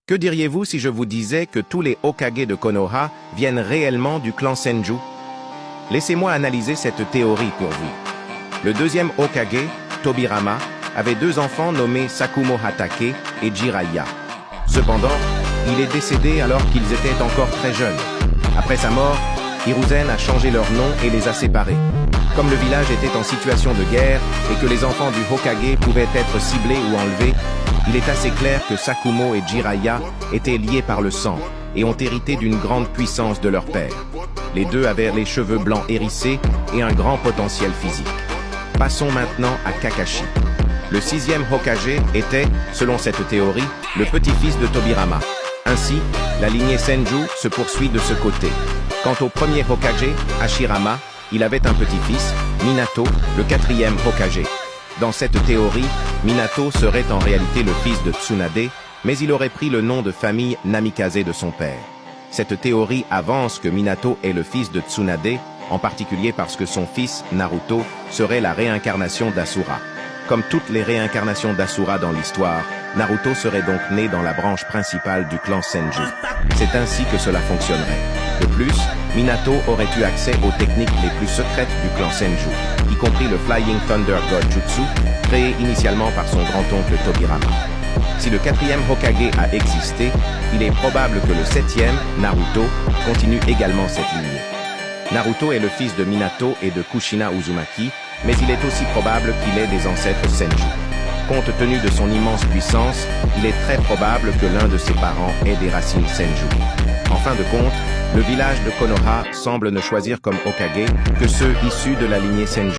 Que diriez-vous si je vous disais que tous les Hokage de Konoha viennent réellement du clan Senju? Laissez-moi analyser cette théorie pour vous. Le deuxième Hokage, Tobirama, avait deux enfants nommés Sakumo Hatake et Jiraiya. Cependant, il est décédé alors qu'ils étaient encore très jeunes. Après sa mort, Hiruzen a changé leur nom et les a séparés. Comme le village était en situation de guerre et que les enfants du Hokage pouvaient être ciblés ou enlevés, il est assez clair que Sakumo et Jiraiya étaient liés par le sang et ont hérité d'une grande puissance de leur père. Les deux avaient les cheveux blancs hérissés et un grand potentiel physique. Passons maintenant à Kakashi. Le sixième Hokage était, selon cette théorie, le petit-fils de Tobirama. Ainsi, la lignée Senju se poursuit de ce côté. Quant au premier Hokage, Hashirama, il avait un petit-fils, Minato, le quatrième Hokage. Dans cette théorie, Minato serait en réalité le fils de Tsunade, mais il aurait pris le nom de famille Namikaze de son père. Cette théorie avance que Minato est le fils de Tsunade, en particulier parce que son fils, Naruto, serait la réincarnation d'Asura. Comme toutes les réincarnations d'Asura dans l'histoire, Naruto serait donc né dans la branche principale du clan Senju. C'est ainsi que cela fonctionnerait. De plus, Minato aurait eu accès aux techniques les plus secrètes du clan Senju, y compris le Flying Thunder God Jutsu, créé initialement par son grand-oncle Tobirama. Si le quatrième Hokage a existé, il est probable que le septième, Naruto, continue également cette lignée. Naruto est le fils de Minato et de Kushina Uzumaki, mais il est aussi probable qu'il ait des ancêtres Senju. Compte tenu de son immense puissance, il est très probable que l'un de ses parents ait des racines Senju. En fin de compte, le village de Konoha semble ne choisir comme Hokage que ceux issus de la lignée Senju.